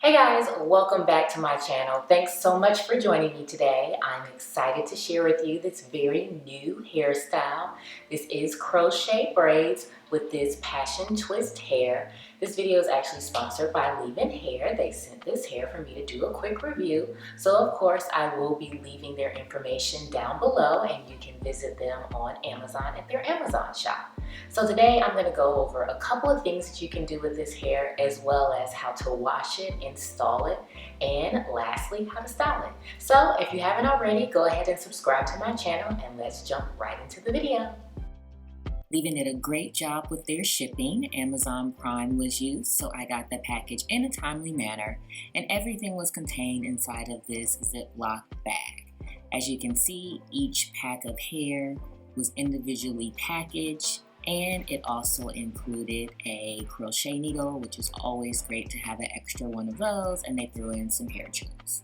Hey guys, welcome back to my channel. Thanks so much for joining me today. I'm excited to share with you this very new hairstyle. This is crochet braids with this passion twist hair. This video is actually sponsored by Leeven Hair. They sent this hair for me to do a quick review. So of course I will be leaving their information down below and you can visit them on Amazon at their Amazon shop. So today I'm going to go over a couple of things that you can do with this hair, as well as how to wash it, install it, and lastly, how to style it. So if you haven't already, go ahead and subscribe to my channel and let's jump right into the video. Leeven did a great job with their shipping. Amazon Prime was used, so I got the package in a timely manner, and everything was contained inside of this Ziploc bag. As you can see, each pack of hair was individually packaged, and it also included a crochet needle, which is always great to have an extra one of those, and they threw in some hair tools.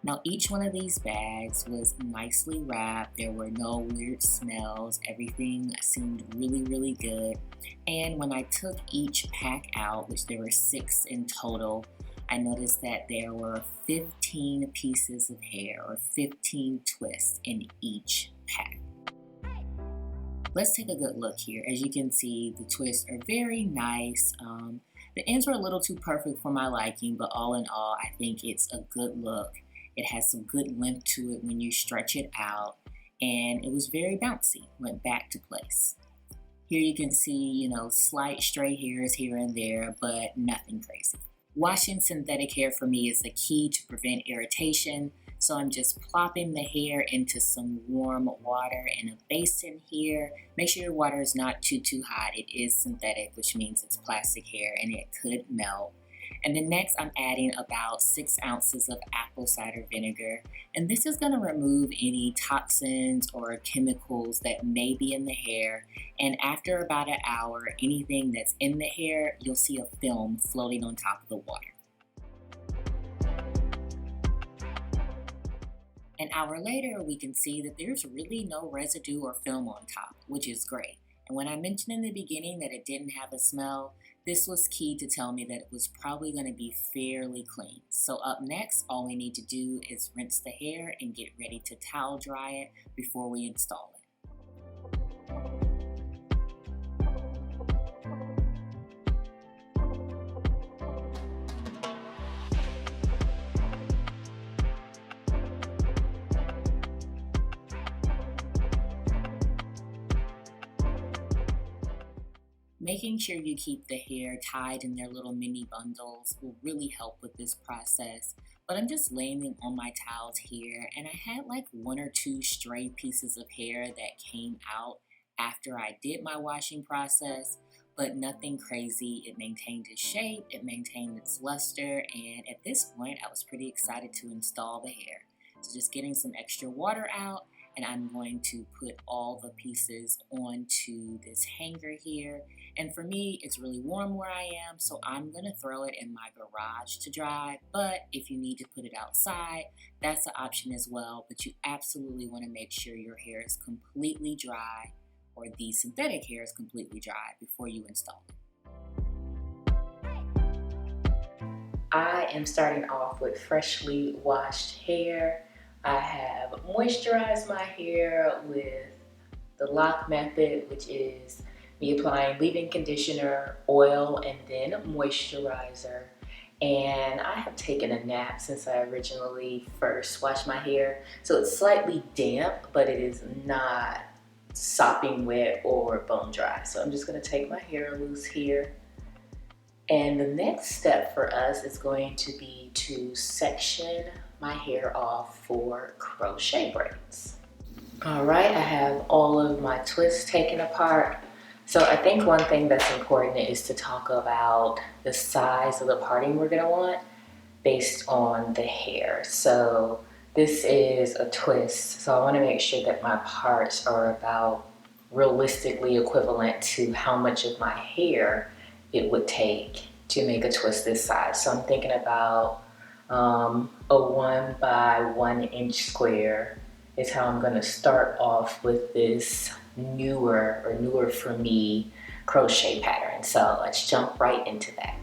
Now each one of these bags was nicely wrapped. There were no weird smells. Everything seemed really good. And when I took each pack out, which there were 6 in total, I noticed that there were 15 pieces of hair or 15 twists in each pack. Let's take a good look here. As you can see, the twists are very nice. The ends were a little too perfect for my liking, but all in all, I think it's a good look. It has some good length to it when you stretch it out, and it was very bouncy, went back to place. Here you can see, slight stray hairs here and there, but nothing crazy. Washing synthetic hair for me is the key to prevent irritation. So I'm just plopping the hair into some warm water in a basin here. Make sure your water is not too hot. It is synthetic, which means it's plastic hair and it could melt. And then next I'm adding about 6 ounces of apple cider vinegar. And this is gonna remove any toxins or chemicals that may be in the hair. And after about an hour, anything that's in the hair, you'll see a film floating on top of the water. An hour later, we can see that there's really no residue or film on top, which is great. And when I mentioned in the beginning that it didn't have a smell, this was key to tell me that it was probably going to be fairly clean. So up next, all we need to do is rinse the hair and get ready to towel dry it before we install it. Making sure you keep the hair tied in their little mini bundles will really help with this process. But I'm just laying them on my towels here, and I had like 1 or 2 stray pieces of hair that came out after I did my washing process, but nothing crazy. It maintained its shape, it maintained its luster, and at this point I was pretty excited to install the hair. So just getting some extra water out, and I'm going to put all the pieces onto this hanger here. And for me, it's really warm where I am, so I'm gonna throw it in my garage to dry. But if you need to put it outside, that's an option as well. But you absolutely wanna make sure your hair is completely dry, or the synthetic hair is completely dry before you install it. I am starting off with freshly washed hair. I have moisturized my hair with the lock method, which is me applying leave-in conditioner, oil, and then moisturizer. And I have taken a nap since I originally first washed my hair. So it's slightly damp, but it is not sopping wet or bone dry. So I'm just gonna take my hair loose here. And the next step for us is going to be to section my hair off for crochet braids. All right, I have all of my twists taken apart. So I think one thing that's important is to talk about the size of the parting we're gonna want based on the hair. So this is a twist, so I wanna make sure that my parts are about realistically equivalent to how much of my hair it would take to make a twist this size. So I'm thinking about a 1 by 1 inch square is how I'm gonna start off with this newer for me crochet pattern. So let's jump right into that.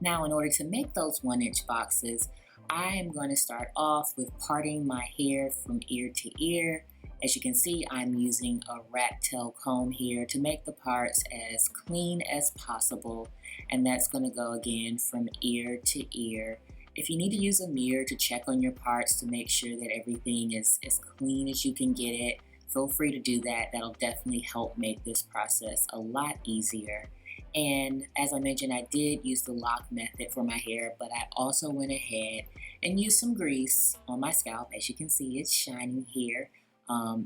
Now, in order to make those 1-inch boxes, I am going to start off with parting my hair from ear to ear. As you can see, I'm using a rat tail comb here to make the parts as clean as possible. And that's going to go again from ear to ear. If you need to use a mirror to check on your parts to make sure that everything is as clean as you can get it, feel free to do that. That'll definitely help make this process a lot easier. And as I mentioned, I did use the lock method for my hair, but I also went ahead and used some grease on my scalp. As you can see, it's shining here.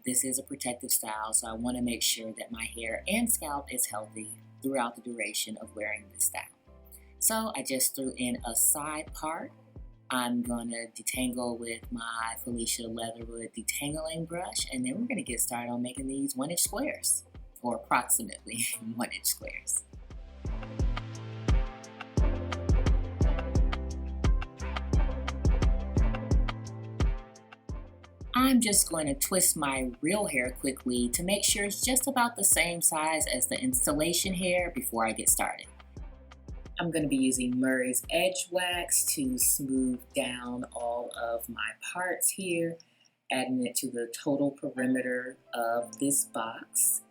This is a protective style, so I want to make sure that my hair and scalp is healthy throughout the duration of wearing this style. So I just threw in a side part. I'm going to detangle with my Felicia Leatherwood detangling brush, and then we're going to get started on making these 1-inch squares, or approximately 1-inch squares. I'm just going to twist my real hair quickly to make sure it's just about the same size as the installation hair before I get started. I'm going to be using Murray's Edge Wax to smooth down all of my parts here, adding it to the total perimeter of this box.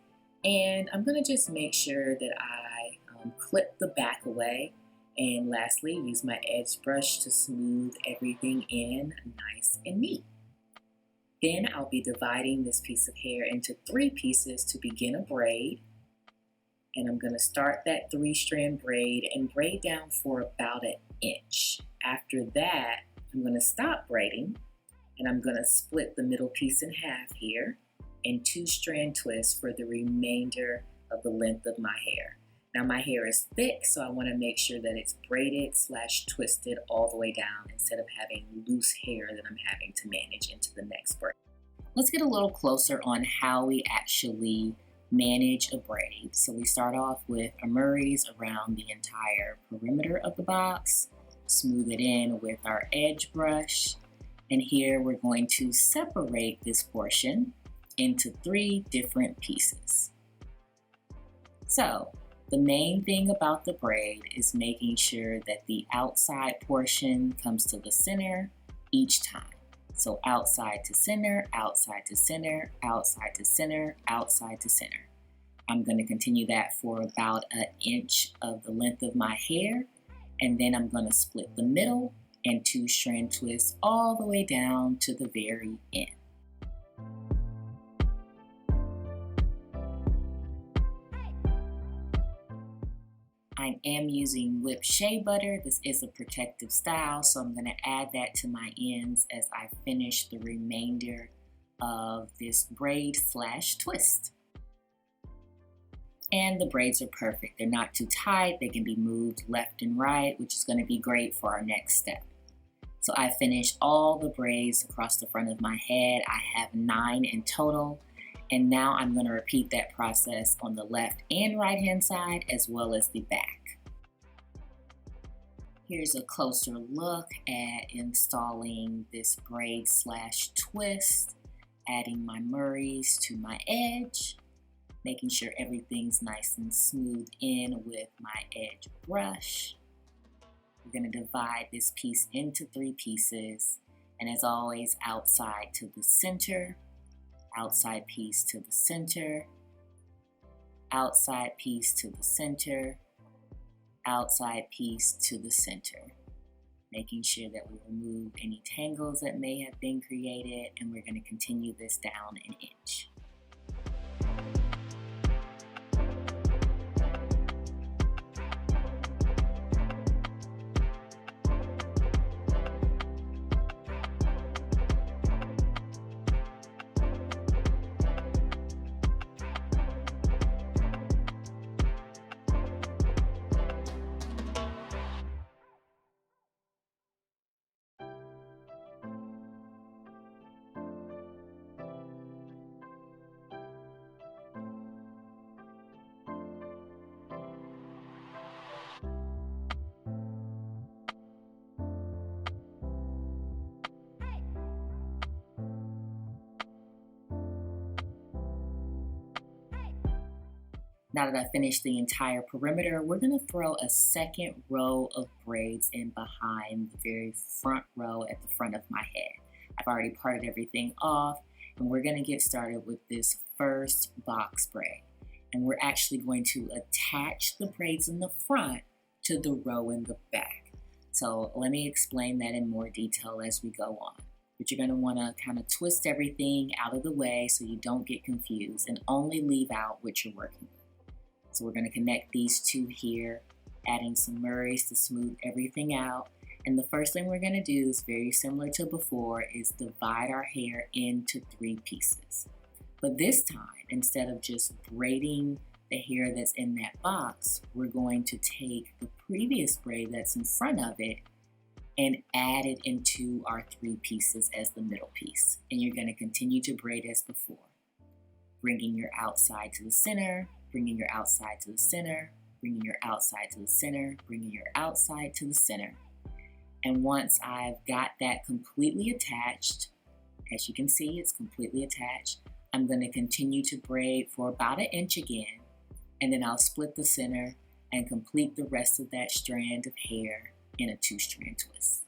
And I'm going to just make sure that I clip the back away. And lastly, use my edge brush to smooth everything in nice and neat. Then I'll be dividing this piece of hair into 3 pieces to begin a braid. And I'm going to start that 3-strand braid and braid down for about 1 inch. After that, I'm going to stop braiding and I'm going to split the middle piece in half here and 2-strand twists for the remainder of the length of my hair. Now my hair is thick, so I want to make sure that it's braided / twisted all the way down instead of having loose hair that I'm having to manage into the next braid. Let's get a little closer on how we actually manage a braid. So we start off with a Murray's around the entire perimeter of the box, smooth it in with our edge brush, and here we're going to separate this portion into 3 different pieces. So the main thing about the braid is making sure that the outside portion comes to the center each time. So outside to center, outside to center, outside to center, outside to center. I'm going to continue that for about 1 inch of the length of my hair, and then I'm going to split the middle and 2-strand twist all the way down to the very end. I am using whipped shea butter. This is a protective style, so I'm going to add that to my ends as I finish the remainder of this braid / twist. And the braids are perfect. They're not too tight. They can be moved left and right, which is going to be great for our next step. So I finished all the braids across the front of my head. I have 9 in total. And now I'm going to repeat that process on the left and right hand side as well as the back. Here's a closer look at installing this braid / twist, adding my Murray's to my edge, making sure everything's nice and smooth in with my edge brush. We're going to divide this piece into 3 pieces, and as always, outside to the center, outside piece to the center, outside piece to the center, outside piece to the center. Making sure that we remove any tangles that may have been created, and we're going to continue this down 1 inch. Now that I finished the entire perimeter, we're going to throw a second row of braids in behind the very front row at the front of my head. I've already parted everything off, and we're going to get started with this first box braid. And we're actually going to attach the braids in the front to the row in the back. So let me explain that in more detail as we go on. But you're going to want to kind of twist everything out of the way so you don't get confused and only leave out what you're working with. So we're going to connect these two here, adding some Murray's to smooth everything out. And the first thing we're going to do is very similar to before, is divide our hair into 3 pieces. But this time, instead of just braiding the hair that's in that box, we're going to take the previous braid that's in front of it and add it into our 3 pieces as the middle piece. And you're going to continue to braid as before, bringing your outside to the center, bringing your outside to the center, bringing your outside to the center, bringing your outside to the center. And once I've got that completely attached, as you can see, it's completely attached, I'm going to continue to braid for about 1 inch again, and then I'll split the center and complete the rest of that strand of hair in a 2-strand twist.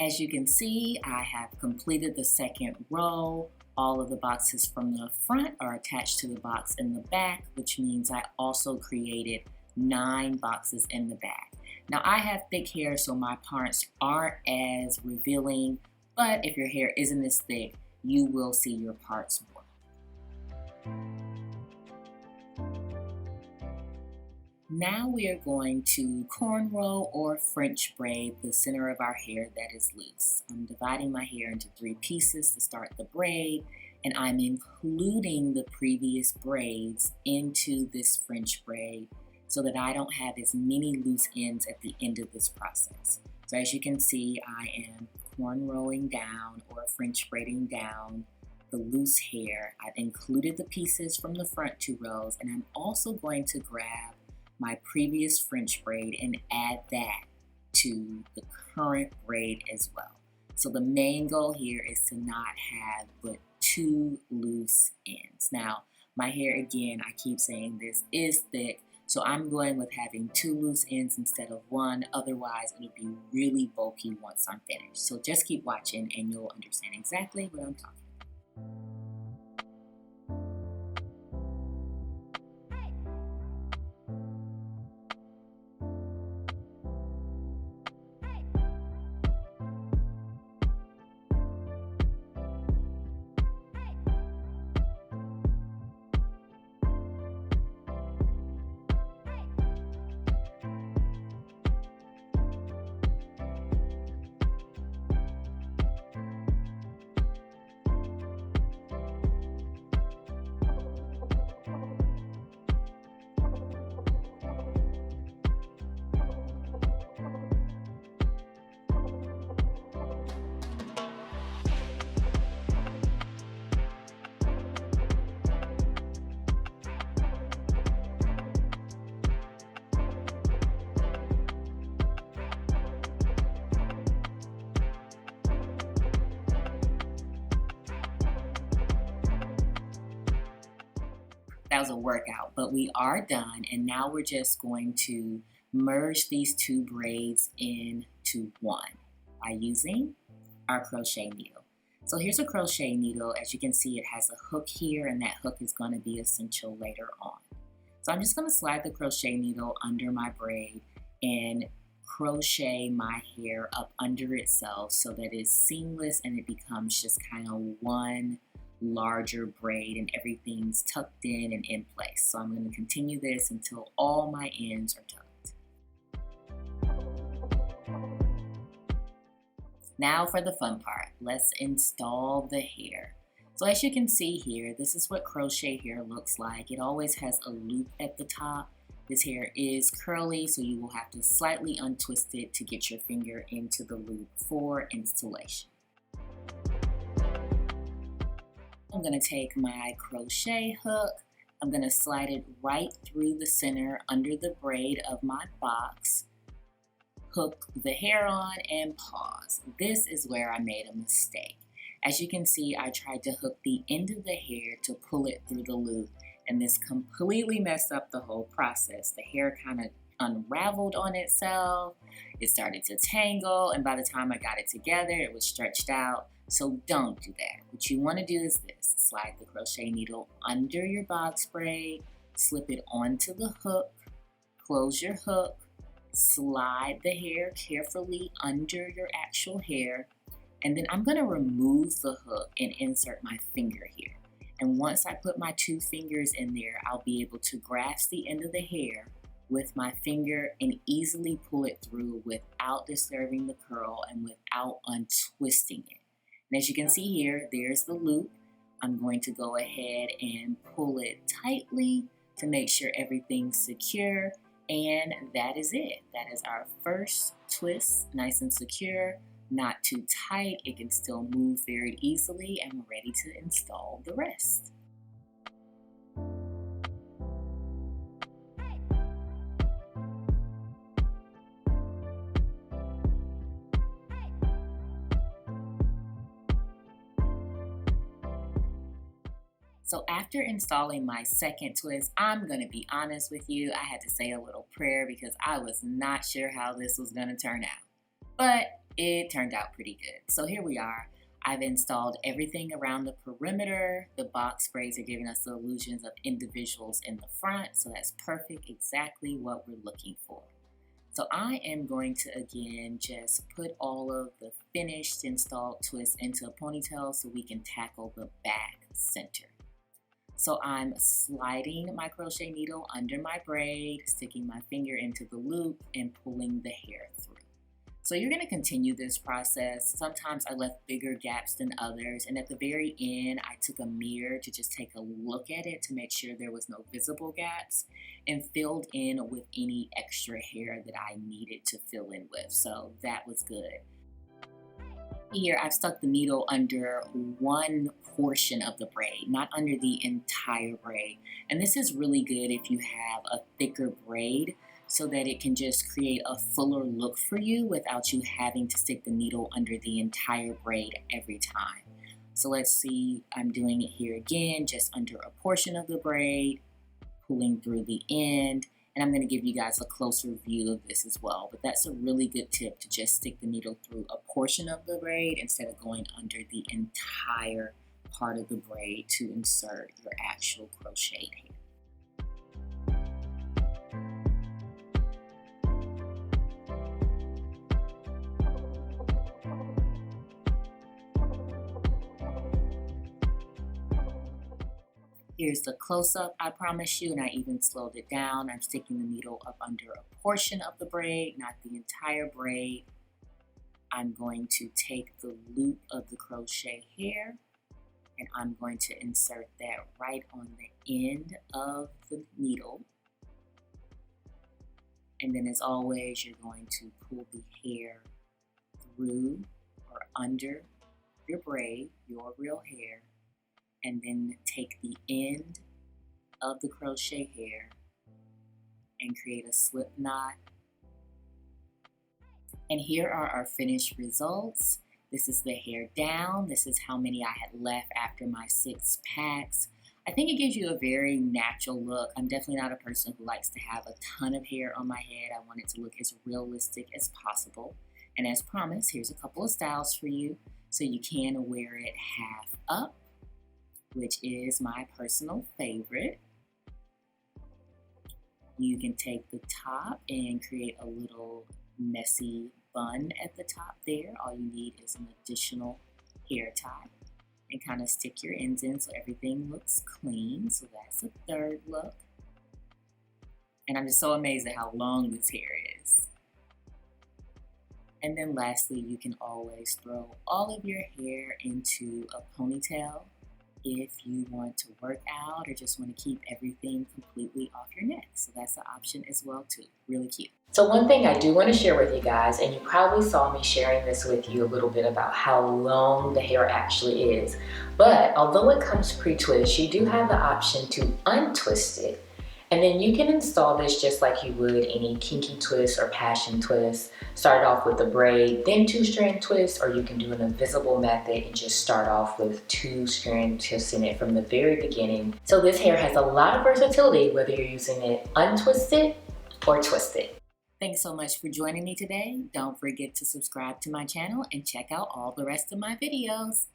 As you can see, I have completed the second row. All of the boxes from the front are attached to the box in the back, which means I also created 9 boxes in the back. Now I have thick hair, so my parts aren't as revealing, but if your hair isn't as thick, you will see your parts more. Now we are going to cornrow or French braid the center of our hair that is loose. I'm dividing my hair into 3 pieces to start the braid, and I'm including the previous braids into this French braid so that I don't have as many loose ends at the end of this process. So as you can see, I am cornrowing down or French braiding down the loose hair. I've included the pieces from the front 2 rows, and I'm also going to grab my previous French braid and add that to the current braid as well. So the main goal here is to not have but 2 loose ends. Now, my hair, again, I keep saying this, is thick, so I'm going with having 2 loose ends instead of 1. Otherwise, it'll be really bulky once I'm finished. So just keep watching and you'll understand exactly what I'm talking about. That was a workout, but we are done, and now we're just going to merge these 2 braids into one by using our crochet needle. So here's a crochet needle. As you can see, it has a hook here, and that hook is going to be essential later on. So I'm just going to slide the crochet needle under my braid and crochet my hair up under itself so that it's seamless and it becomes just kind of one larger braid and everything's tucked in and in place. So I'm going to continue this until all my ends are tucked. Now for the fun part, let's install the hair. So as you can see here, this is what crochet hair looks like. It always has a loop at the top. This hair is curly, so you will have to slightly untwist it to get your finger into the loop for installation. I'm going to take my crochet hook. I'm going to slide it right through the center under the braid of my box, hook the hair on, and pause. This is where I made a mistake. As you can see, I tried to hook the end of the hair to pull it through the loop, and this completely messed up the whole process. The hair kind of unraveled on itself, it started to tangle, and by the time I got it together, it was stretched out. So don't do that. What you want to do is this: slide the crochet needle under your box braid, slip it onto the hook, close your hook, slide the hair carefully under your actual hair, and then I'm going to remove the hook and insert my finger here. And once I put my 2 fingers in there, I'll be able to grasp the end of the hair with my finger and easily pull it through without disturbing the curl and without untwisting it. And as you can see here, there's the loop. I'm going to go ahead and pull it tightly to make sure everything's secure. And that is it. That is our first twist, nice and secure, not too tight. It can still move very easily, and we're ready to install the rest. So after installing my second twist, I'm going to be honest with you, I had to say a little prayer because I was not sure how this was going to turn out. But it turned out pretty good. So here we are. I've installed everything around the perimeter. The box braids are giving us the illusions of individuals in the front, so that's perfect, exactly what we're looking for. So I am going to again just put all of the finished installed twists into a ponytail so we can tackle the back center. So I'm sliding my crochet needle under my braid, sticking my finger into the loop, and pulling the hair through. So you're going to continue this process. Sometimes I left bigger gaps than others, and at the very end I took a mirror to just take a look at it to make sure there was no visible gaps, and filled in with any extra hair that I needed to fill in with. So that was good. Here I've stuck the needle under one portion of the braid, not under the entire braid. And this is really good if you have a thicker braid, so that it can just create a fuller look for you without you having to stick the needle under the entire braid every time. So let's see, I'm doing it here again, just under a portion of the braid, pulling through the end. And I'm going to give you guys a closer view of this as well. But that's a really good tip, to just stick the needle through a portion of the braid instead of going under the entire part of the braid to insert your actual crocheted hair. Here's the close-up I promised you, and I even slowed it down. I'm sticking the needle up under a portion of the braid, not the entire braid. I'm going to take the loop of the crochet hair, and I'm going to insert that right on the end of the needle. And then as always, you're going to pull the hair through or under your braid, your real hair, and then take the end of the crochet hair and create a slip knot. And here are our finished results. This is the hair down. This is how many I had left after my 6 packs. I think it gives you a very natural look. I'm definitely not a person who likes to have a ton of hair on my head. I want it to look as realistic as possible. And as promised, here's a couple of styles for you. So you can wear it half up, which is my personal favorite. You can take the top and create a little messy bun at the top there. All you need is an additional hair tie and kind of stick your ends in so everything looks clean. So that's a third look. And I'm just so amazed at how long this hair is. And then lastly, you can always throw all of your hair into a ponytail if you want to work out or just want to keep everything completely off your neck. So that's an option as well too. Really cute. So one thing I do want to share with you guys, and you probably saw me sharing this with you a little bit about how long the hair actually is, but although it comes pre-twist, you do have the option to untwist it. And then you can install this just like you would any kinky twist or passion twist. Start off with a braid, then 2-strand twist, or you can do an invisible method and just start off with 2-strand twisting it from the very beginning. So this hair has a lot of versatility whether you're using it untwisted or twisted. Thanks so much for joining me today. Don't forget to subscribe to my channel and check out all the rest of my videos.